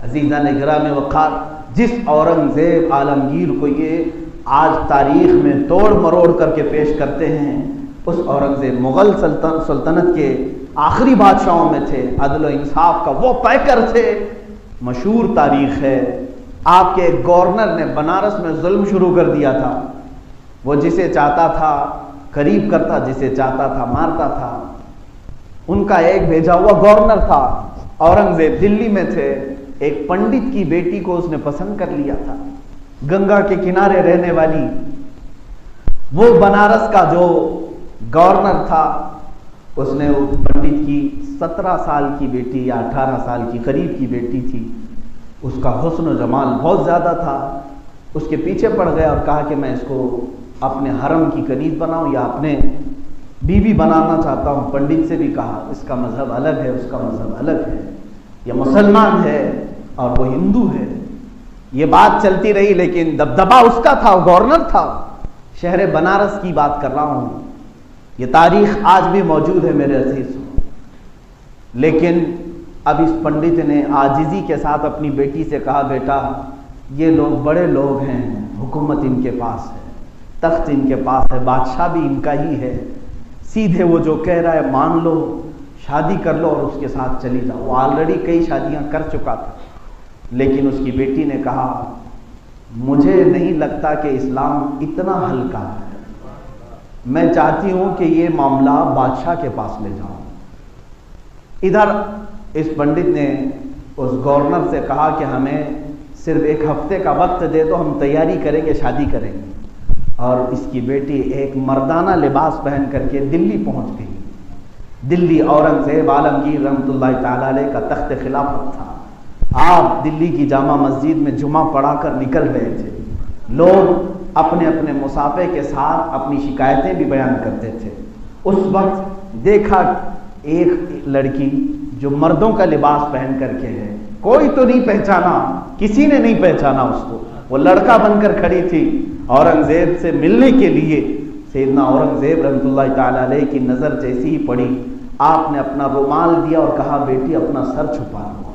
अजीज़ान गिराम वक़ार, जिस औरंगज़ेब आलमगीर को ये आज तारीख़ में तोड़ मरोड़ करके पेश करते हैं, उस औरंगज़ेब मुग़ल सल्तनत के आखिरी बादशाहों में थे, अदल व इंसाफ का वो पैकर थे। मशहूर तारीख़ है, आपके एक गवर्नर ने बनारस में जुल्म शुरू कर दिया था। वो जिसे चाहता था करीब करता, जिसे चाहता था मारता था। उनका एक भेजा हुआ गवर्नर था, औरंगज़ेब दिल्ली में थे, एक पंडित की बेटी को उसने पसंद कर लिया था, गंगा के किनारे रहने वाली। वो बनारस का जो गवर्नर था, उसने उस पंडित की 17 साल की बेटी या 18 साल की करीब की बेटी थी, उसका हुस्न जमाल बहुत ज़्यादा था, उसके पीछे पड़ गया और कहा कि मैं इसको अपने हरम की कनीज़ बनाऊं या अपने बीवी बनाना चाहता हूं। पंडित से भी कहा, इसका मज़हब अलग है, उसका मज़हब अलग है, यह मुसलमान है और वो हिंदू है। ये बात चलती रही, लेकिन दबदबा उसका था, गवर्नर था। शहर बनारस की बात कर रहा हूं, ये तारीख आज भी मौजूद है मेरे अजीज। लेकिन अब इस पंडित ने आजिज़ी के साथ अपनी बेटी से कहा, बेटा ये लोग बड़े लोग हैं, हुकूमत इनके पास है, तख्त इनके पास है, बादशाह भी इनका ही है, सीधे वो जो कह रहा है मान लो, शादी कर लो और उसके साथ चली जाओ। वो ऑलरेडी कई शादियां कर चुका था। लेकिन उसकी बेटी ने कहा, मुझे नहीं लगता कि इस्लाम इतना हल्का है, मैं चाहती हूं कि ये मामला बादशाह के पास ले जाऊं। इधर इस पंडित ने उस गवर्नर से कहा कि हमें सिर्फ एक हफ्ते का वक्त दे दो, हम तैयारी करेंगे, शादी करेंगे। और इसकी बेटी एक मर्दाना लिबास पहन करके दिल्ली पहुंच गई। दिल्ली औरंगज़ेब आलमगीर रहमतुल्लाह तआला अलैह का तख्त खिलाफत था। आप दिल्ली की जामा मस्जिद में जुमा पढ़ाकर निकल रहे थे। लोग अपने अपने मुसाफे के साथ अपनी शिकायतें भी बयान करते थे। उस वक्त देखा एक लड़की जो मर्दों का लिबास पहन करके है, कोई तो नहीं पहचाना, किसी ने नहीं पहचाना उसको, वो लड़का बनकर खड़ी थी औरंगज़ेब से मिलने के लिए। सैयदना औरंगज़ेब रहमतुल्लाह तआला अलैह की नज़र जैसी ही पड़ी, आपने अपना रुमाल दिया और कहा, बेटी अपना सर छुपा लो,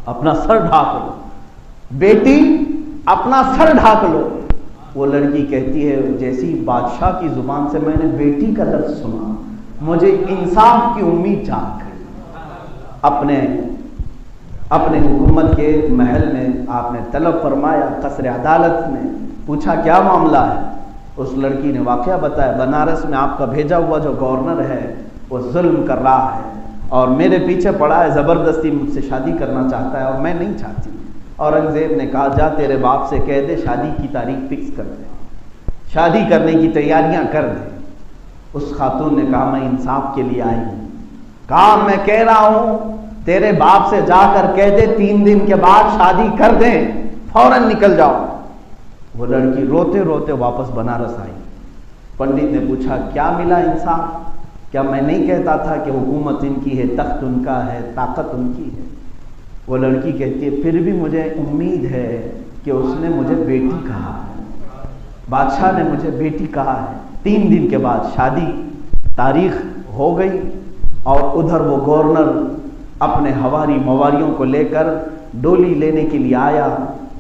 अपना सर ढाक लो, बेटी अपना सर ढाक लो। वो लड़की कहती है, जैसी बादशाह की जुबान से मैंने बेटी का लफ्ज़ सुना, मुझे इंसाफ की उम्मीद जाग गई। अपने हुकूमत के महल में आपने तलब फरमाया, कसर अदालत में पूछा क्या मामला है। उस लड़की ने वाक़या बताया, बनारस में आपका भेजा हुआ जो गवर्नर है वो जुल्म कर रहा है और मेरे पीछे पड़ा है, ज़बरदस्ती मुझसे शादी करना चाहता है और मैं नहीं चाहती। औरंगज़ेब ने कहा, जा तेरे बाप से कह दे शादी की तारीख फिक्स कर दे, शादी करने की तैयारियां कर दे। उस खातून ने कहा, मैं इंसाफ के लिए आई हूं। कहा, मैं कह रहा हूं तेरे बाप से जाकर कह दे 3 दिन के बाद शादी कर दें, फौरन निकल जाओ। वो लड़की रोते रोते वापस बनारस आई। पंडित ने पूछा, क्या मिला इंसाफ? क्या मैं नहीं कहता था कि हुकूमत इनकी है, तख्त उनका है, ताकत उनकी है? वो लड़की कहती है, फिर भी मुझे उम्मीद है कि उसने मुझे बेटी कहा है, बादशाह ने मुझे बेटी कहा है। 3 दिन के बाद शादी तारीख हो गई और उधर वो गवर्नर अपने हवारी मवारियों को लेकर डोली लेने के लिए आया।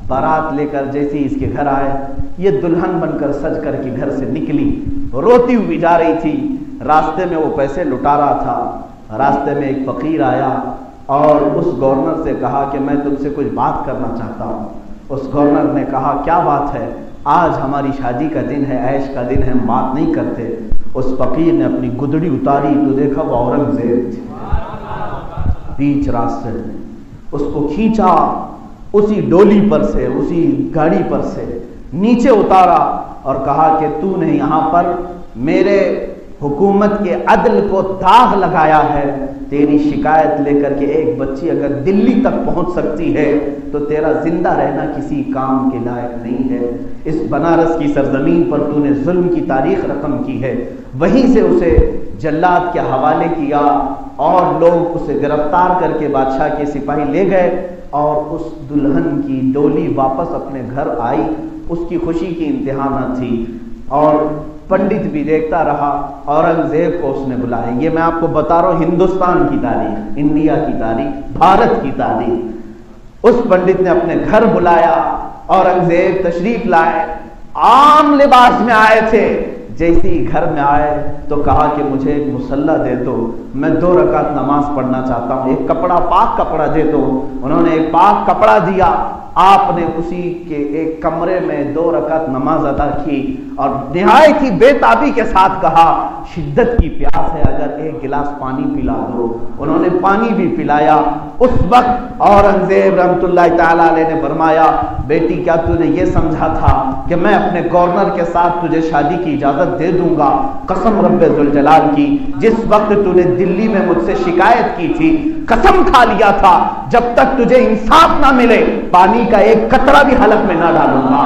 बारात लेकर जैसे ही इसके घर आए, ये दुल्हन बनकर सज कर के घर से निकली, रोती हुई जा रही थी। रास्ते में वो पैसे लुटा रहा था। रास्ते में एक फ़कीर आया और उस गवर्नर से कहा कि मैं तुमसे कुछ बात करना चाहता हूँ। उस गवर्नर ने कहा, क्या बात है? आज हमारी शादी का दिन है, ऐश का दिन है, हम बात नहीं करते। उस फ़कीर ने अपनी गुदड़ी उतारी तो देखा वो औरंगज़ेब बीच रास्ते में, उसको खींचा, उसी डोली पर से, उसी गाड़ी पर से नीचे उतारा और कहा कि तूने यहाँ पर मेरे हुकूमत के अदल को दाग लगाया है। तेरी शिकायत लेकर के एक बच्ची अगर दिल्ली तक पहुंच सकती है तो तेरा जिंदा रहना किसी काम के लायक नहीं है। इस बनारस की सरजमीन पर तूने जुल्म की तारीख रकम की है। वहीं से उसे जल्लाद के हवाले किया और लोग उसे गिरफ्तार करके बादशाह के सिपाही ले गए और उस दुल्हन की डोली वापस अपने घर आई। उसकी खुशी की इंतहा न थी और पंडित भी देखता रहा। औरंगजेब को उसने बुलाया। ये मैं आपको बता रहा हूँ हिंदुस्तान की तारीख, इंडिया की तारीख, भारत की तारीख। उस पंडित ने अपने घर बुलाया, औरंगजेब तशरीफ लाए, आम लिबास में आए थे। जैसे ही घर में आए तो कहा कि मुझे एक मुसल्ला दे दो, मैं 2 रकात नमाज पढ़ना चाहता हूँ, एक कपड़ा, पाक कपड़ा दे दो। उन्होंने एक पाक कपड़ा दिया, आपने उसी के एक कमरे में 2 रकात नमाज अदा की और निहायत ही बेताबी के साथ कहा, शिद्दत की प्यास है, अगर एक गिलास पानी पिला दो। उन्होंने पानी भी पिलाया। उस वक्त औरंगजेब रहमतुल्लाह ताला अलैह ने फरमाया, बेटी क्या तूने ये समझा था कि मैं अपने गवर्नर के साथ तुझे शादी की इजाजत दे दूंगा? कसम रब्बे जुल जलाल की, जिस वक्त तूने दिल्ली में मुझसे शिकायत की थी, कसम खा लिया था जब तक तुझे इंसाफ ना मिले पानी का एक कतरा भी हलक में ना डालूंगा।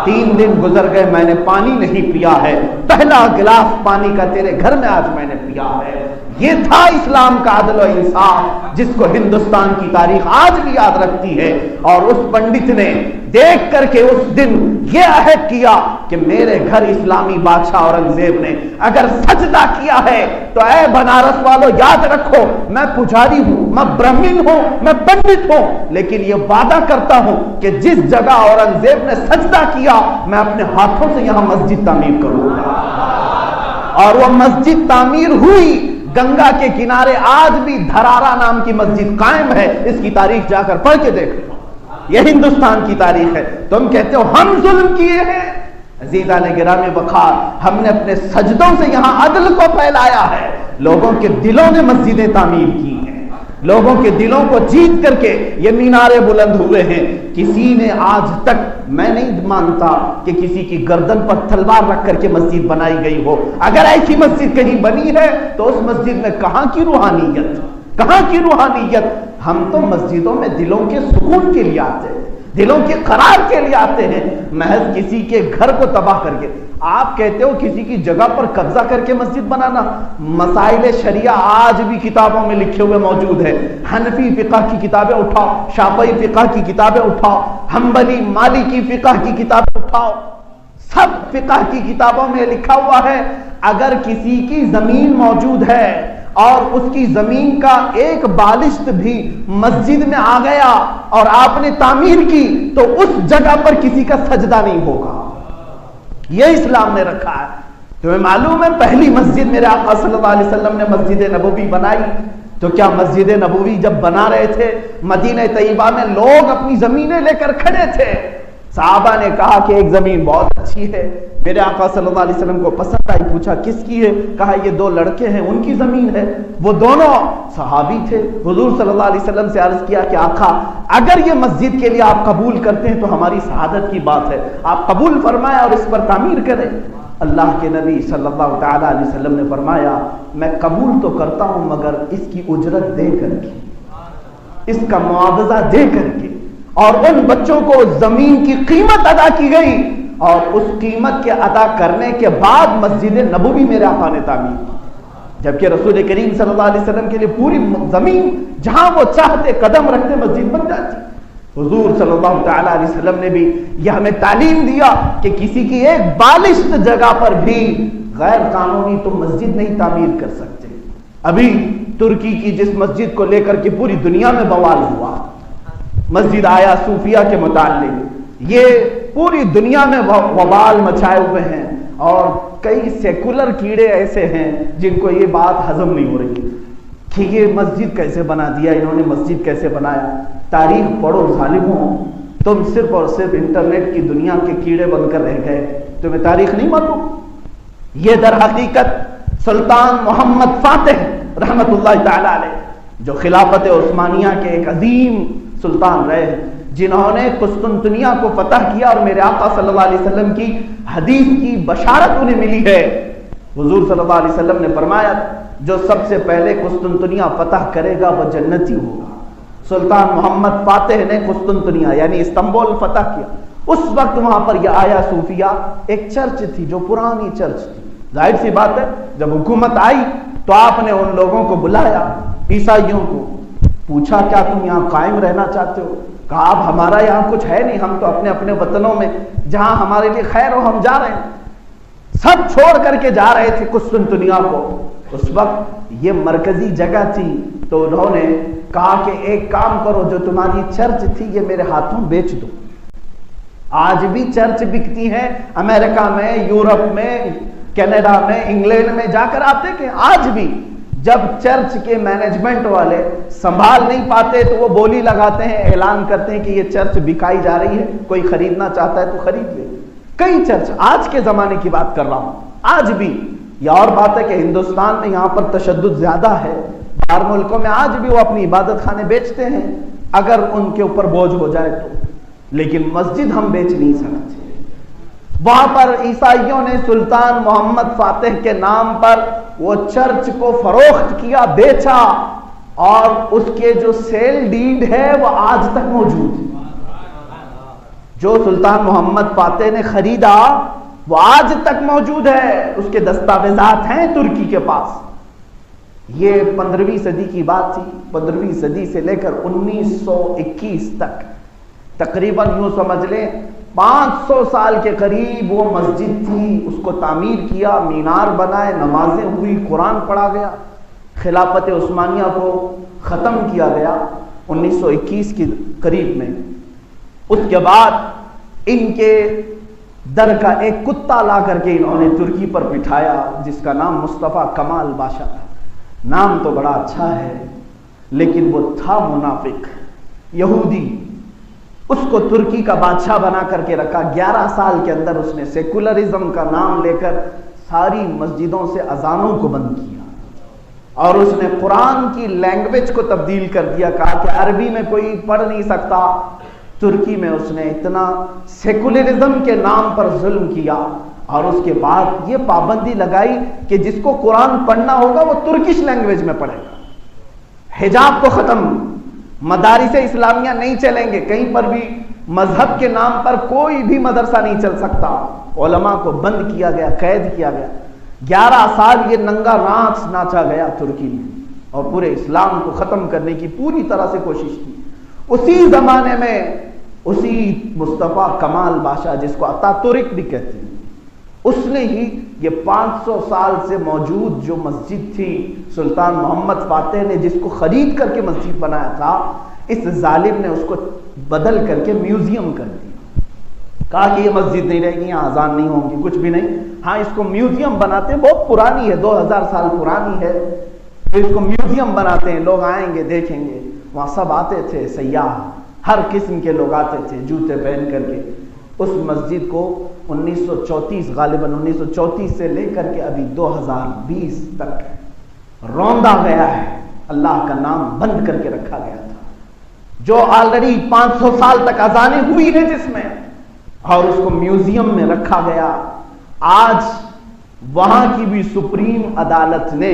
3 दिन गुजर गए, मैंने पानी नहीं पिया है, पहला गिलास पानी का तेरे घर में आज मैंने पिया है। ये था इस्लाम का अदल और इंसाफ, जिसको हिंदुस्तान की तारीख आज भी याद रखती है। और उस पंडित ने देख करके उस दिन ये अहद किया कि मेरे घर इस्लामी बादशाह औरंगजेब ने अगर सजदा किया है तो ऐ बनारस वालों याद रखो, मैं पुजारी हूं, मैं ब्राह्मण हूं, मैं पंडित हूं, लेकिन ये वादा करता हूं कि जिस जगह औरंगजेब ने सजदा किया मैं अपने हाथों से यहां मस्जिद तामीर करूंगा। और वह मस्जिद तामीर हुई। गंगा के किनारे आज भी धरारा नाम की मस्जिद कायम है। इसकी तारीख जाकर पढ़ के देख लो, यह हिंदुस्तान की तारीख है। तुम कहते हो हम जुल्म किए हैं, अजीज़ान गिरामी वक़ार, हमने अपने सजदों से यहां अदल को फैलाया है। लोगों के दिलों ने मस्जिदें तामीर की हैं, लोगों के दिलों को जीत करके ये मीनारे बुलंद हुए हैं। किसी ने आज तक, मैं नहीं मानता कि किसी की गर्दन पर तलवार रख करके मस्जिद बनाई गई हो। अगर ऐसी मस्जिद कहीं बनी है तो उस मस्जिद में कहां की रूहानियत, कहां की रूहानियत? हम तो मस्जिदों में दिलों के सुकून के लिए आते हैं, दिलों के करार के लिए आते हैं, महज किसी के घर को तबाह करके। आप कहते हो किसी की जगह पर कब्जा करके मस्जिद बनाना। मसाइल शरिया आज भी किताबों में लिखे हुए मौजूद है। हनफी फिक़ह की किताबें उठाओ, शाफ़ई फिक़ह की किताबें उठाओ, हम्बली मालिकी फिक़ह की किताबें उठाओ, सब फिक़ह की किताबों में लिखा हुआ है, अगर किसी की जमीन मौजूद है और उसकी जमीन का एक बालिश्त भी मस्जिद में आ गया और आपने तामीर की तो उस जगह पर किसी का सजदा नहीं होगा। यह इस्लाम ने रखा है। तुम्हें मालूम है पहली मस्जिद मेरे आका सल्लल्लाहु अलैहि वसल्लम ने मस्जिद नबवी बनाई, तो क्या मस्जिद नबवी जब बना रहे थे मदीना तैयबा में लोग अपनी जमीनें लेकर खड़े थे। साहबा ने कहा कि एक जमीन बहुत अच्छी है, मेरे आका सल्लल्लाहु अलैहि वसल्लम को पसंद आई, पूछा किसकी है? कहा ये 2 लड़के हैं, उनकी जमीन है। वो दोनों सहाबी थे। हुजूर सल्लल्लाहु अलैहि वसल्लम से अर्ज किया कि आका अगर ये मस्जिद के लिए आप कबूल करते हैं तो हमारी शहादत की बात है, आप कबूल फरमाएं और इस पर तामीर करें। अल्लाह के नबी सल्लल्लाहु तआला अलैहि वसल्लम ने फरमाया, मैं कबूल तो करता हूं मगर इसकी उजरत दे करके, इसका मुआवजा दे करके। और उन बच्चों को जमीन की कीमत अदा की गई और उस कीमत के अदा करने के बाद मस्जिद नबवी मेरे आका ने तामीर की। जबकि रसूल करीम सल्लल्लाहु अलैहि वसल्लम के लिए पूरी जमीन जहां वो चाहते कदम रखते मस्जिद बन जाती। हुजूर सल्लल्लाहु तआला अलैहि वसल्लम ने भी यह हमें तालीम दिया कि किसी की एक बालिश्त जगह पर भी गैर कानूनी तुम मस्जिद नहीं तामीर कर सकते। अभी तुर्की की जिस मस्जिद को लेकर के पूरी दुनिया में बवाल हुआ, मस्जिद आया सूफिया के मुताल्लिक, ये पूरी दुनिया में वबाल मचाए हुए हैं और कई सेकुलर कीड़े ऐसे हैं जिनको ये बात हजम नहीं हो रही कि ये मस्जिद कैसे बना दिया इन्होंने, मस्जिद कैसे बनाया। तारीख पढ़ो जालिमों, तुम सिर्फ और सिर्फ इंटरनेट की दुनिया के कीड़े बनकर रह गए, तुम्हें तारीख नहीं मालूम। ये दर हकीकत सुल्तान मोहम्मद फातिह रहमतुल्लाह ताला अलैह, जो खिलाफत उस्मानिया के एक अजीम सुल्तान रहे, जिन्होंने कुस्तुनतुनिया को फतह किया और मेरे आका सल्लल्लाहु अलैहि वसल्लम की हदीस की बशारत उन्हें मिली है। हुजूर सल्लल्लाहु अलैहि वसल्लम ने फरमाया, जो सबसे पहले कुस्तुनतुनिया फतह करेगा वह जन्नती होगा। सुल्तान मोहम्मद फातिह ने कुस्तुनतुनिया यानी इस्तांबुल फतह किया। उस वक्त वहां पर यह आया सूफिया एक चर्च थी जो पुरानी चर्च थी। जाहिर सी बात है जब हुकूमत आई तो आपने उन लोगों को बुलाया, ईसाइयों को, पूछा क्या तुम यहाँ कायम रहना चाहते हो? कहा अब हमारा यहाँ कुछ है नहीं, हम तो अपने अपने वतनों में जहां हमारे लिए खैर हो हम जा रहे हैं। सब छोड़ करके जा रहे थे कुस्तुनतुनिया को। उस वक्त ये मरकजी जगह थी तो उन्होंने कहा कि एक काम करो, जो तुम्हारी चर्च थी ये मेरे हाथों बेच दो। आज भी चर्च बिकती है अमेरिका में, यूरोप में, कनाडा में, इंग्लैंड में जाकर आप देखें। आज भी जब चर्च के मैनेजमेंट वाले संभाल नहीं पाते तो वो बोली लगाते हैं, ऐलान करते हैं कि ये चर्च बिकाई जा रही है, कोई खरीदना चाहता है तो खरीद ले। कई चर्च, आज के जमाने की बात कर रहा हूं, आज भी। यह और बात है कि हिंदुस्तान में यहां पर तशद्दुद ज्यादा है, बाहर मुल्कों में आज भी वो अपनी इबादत खाने बेचते हैं अगर उनके ऊपर बोझ हो जाए तो, लेकिन मस्जिद हम बेच नहीं सकते। वहां पर ईसाइयों ने सुल्तान मोहम्मद फातिह के नाम पर वो चर्च को फरोख्त किया, बेचा, और उसके जो सेल डीड है वो आज तक मौजूद है। जो सुल्तान मोहम्मद फातिह ने खरीदा वो आज तक मौजूद है, उसके दस्तावेजात हैं तुर्की के पास। ये 15वीं सदी की बात थी। 15वीं सदी से लेकर 1921 तक तकरीबन यूं समझ लें 500 साल के करीब वो मस्जिद थी। उसको तामीर किया, मीनार बनाए, नमाजें हुई, कुरान पढ़ा गया, खिलाफत उस्मानिया को ख़त्म किया गया 1921 के करीब में। उसके बाद इनके दर का एक कुत्ता ला करके इन्होंने तुर्की पर बिठाया, जिसका नाम मुस्तफ़ा कमाल बादशाह था। नाम तो बड़ा अच्छा है, लेकिन वो था मुनाफिक, यहूदी। उसको तुर्की का बादशाह बना करके रखा। 11 साल के अंदर उसने सेकुलरिज्म का नाम लेकर सारी मस्जिदों से अजानों को बंद किया, और उसने कुरान की लैंग्वेज को तब्दील कर दिया। कहा कि अरबी में कोई पढ़ नहीं सकता। तुर्की में उसने इतना सेकुलरिज्म के नाम पर जुल्म किया, और उसके बाद ये पाबंदी लगाई कि जिसको कुरान पढ़ना होगा वो तुर्किश लैंग्वेज में पढ़ेगा। हिजाब को खत्म, मदारिस इस्लामिया नहीं चलेंगे, कहीं पर भी मजहब के नाम पर कोई भी मदरसा नहीं चल सकता। उलमा को बंद किया गया, कैद किया गया। 11 साल ये नंगा नाच नाचा गया तुर्की में, और पूरे इस्लाम को खत्म करने की पूरी तरह से कोशिश की। उसी जमाने में उसी मुस्तफ़ा कमाल बादशाह, जिसको अतातुर्क भी कहते हैं, उसने ही ये 500 साल से मौजूद जो मस्जिद थी, सुल्तान मोहम्मद फातिह ने जिसको खरीद करके मस्जिद बनाया था, इस जालिम ने उसको बदल करके म्यूजियम कर दिया। कहा कि ये मस्जिद नहीं रहेगी, यहाँ अजान नहीं होंगी, कुछ भी नहीं। हाँ, इसको म्यूजियम बनाते हैं, बहुत पुरानी है, 2000 साल पुरानी है, तो इसको म्यूजियम बनाते हैं, लोग आएंगे देखेंगे। वहाँ सब आते थे, सयाह, हर किस्म के लोग आते थे जूते पहन करके। उस मस्जिद को 1934 गालिबन 1934 से लेकर के अभी 2020 तक रौंदा गया है, अल्लाह का नाम बंद करके रखा गया था, जो ऑलरेडी 500 साल तक अजानें हुई है जिसमें, और उसको म्यूजियम में रखा गया। आज वहां की भी सुप्रीम अदालत ने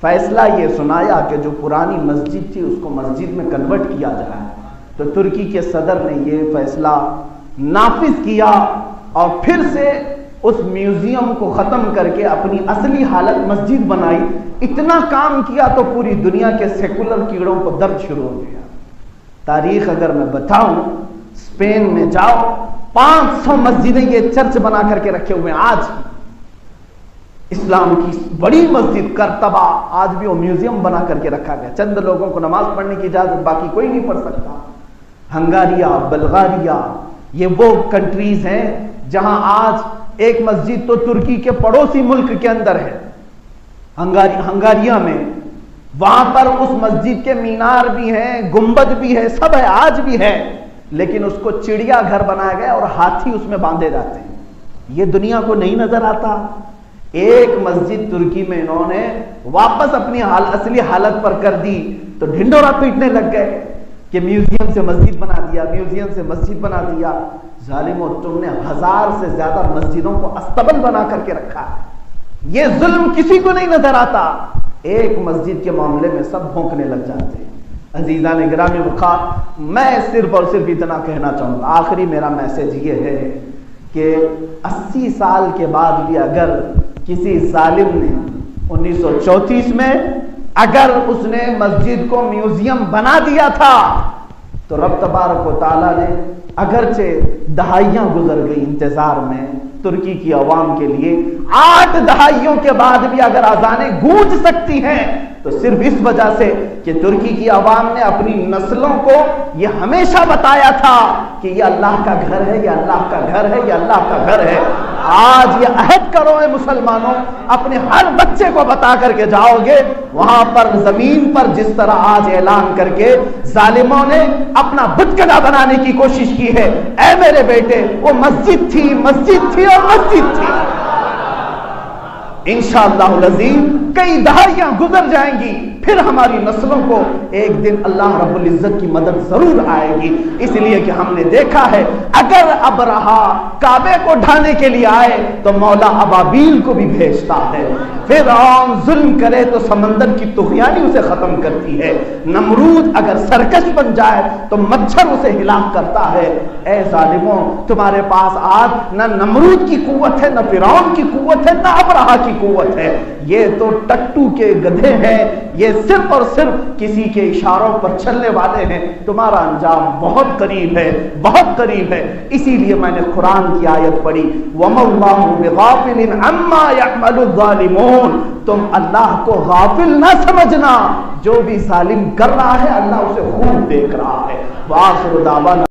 फैसला ये सुनाया कि जो पुरानी मस्जिद थी उसको मस्जिद में कन्वर्ट किया जाए। तो तुर्की के सदर ने ये फैसला नाफिज किया, और फिर से उस म्यूजियम को खत्म करके अपनी असली हालत मस्जिद बनाई। इतना काम किया तो पूरी दुनिया के सेकुलर कीड़ों को दर्द शुरू हो गया। तारीख अगर मैं बताऊं, स्पेन में जाओ, 500 मस्जिदें ये चर्च बना करके रखे हुए हैं। आज इस्लाम की बड़ी मस्जिद करतबा, आज भी वो म्यूजियम बना करके रखा गया। चंद लोगों को नमाज पढ़ने की इजाजत, बाकी कोई नहीं पढ़ सकता। हंगारिया, बल्गारिया, ये वो कंट्रीज हैं जहां आज एक मस्जिद तो तुर्की के पड़ोसी मुल्क के अंदर है, हंगारिया में। वहां पर उस मस्जिद के मीनार भी हैं, गुंबद भी है, सब है, आज भी है, लेकिन उसको चिड़िया घर बनाया गया और हाथी उसमें बांधे जाते हैं। ये दुनिया को नहीं नजर आता। एक मस्जिद तुर्की में इन्होंने वापस अपनी असली हालत पर कर दी, तो ढिंडोरा पीटने लग गए कि म्यूजियम से मस्जिद बना दिया, म्यूजियम से मस्जिद बना दिया। जालिमों, तुमने 1000 से ज्यादा मस्जिदों को अस्तबल बना करके रखा है। ये जुल्म किसी को नहीं नजर आता। एक मस्जिद के मामले में सब भौंकने लग जाते हैं। अजीजा ने गिरामी वक़ार, मैं सिर्फ और सिर्फ इतना कहना चाहूंगा, आखिरी मेरा मैसेज ये है कि 80 साल के बाद भी अगर किसी जालिम ने 1934 में अगर उसने मस्जिद को म्यूजियम बना दिया था, तो रब तबारक व तआला ने अगरचे दहाइयां गुजर गई इंतजार में, तुर्की की अवाम के लिए 8 दहाइयों के बाद भी अगर अजानें गूंज सकती हैं तो सिर्फ इस वजह से कि तुर्की की अवाम ने अपनी नस्लों को यह हमेशा बताया था कि यह अल्लाह का घर है, यह अल्लाह का घर है, यह अल्लाह का घर है। आज ये अहद करो है मुसलमानों, अपने हर बच्चे को बता करके जाओगे, वहां पर जमीन पर जिस तरह आज ऐलान करके जालिमों ने अपना बुतगदा बनाने की कोशिश की है, ऐ मेरे बेटे वो मस्जिद थी, मस्जिद थी और मस्जिद थी। इंशाअल्लाह अज़ीम कई दहाइयां गुजर जाएंगी, फिर हमारी नस्लों को एक दिन अल्लाह रब्बुल इज्जत की मदद जरूर आएगी। इसलिए कि हमने देखा है अगर अबरहा काबे को ढाने के लिए आए तो मौला अबाबील को भी भेजता है, फिर जुल्म करे तो समंदर की तुग़यानी उसे खत्म करती है, नमरूद अगर सरकश बन जाए तो मच्छर उसे हिलाक करता है। ऐ जालिमों, तुम्हारे पास आज न नमरूद की कुव्वत है, न फिरौन की कुव्वत है, न अबरहा की कुव्वत है। ये तो टट्टू के गधे हैं, ये सिर्फ और सिर्फ किसी के इशारों पर चलने वाले हैं। तुम्हारा अंजाम बहुत करीब है, बहुत करीब है। इसीलिए मैंने कुरान की आयत पढ़ी, वमल्लाहु बिगाफिलिन अम्मा यअमलु ज़ालिमून। तुम अल्लाह को गाफिल ना समझना, जो भी जालिम कर रहा है अल्लाह उसे खूब देख रहा है। वाखिरु दावाना।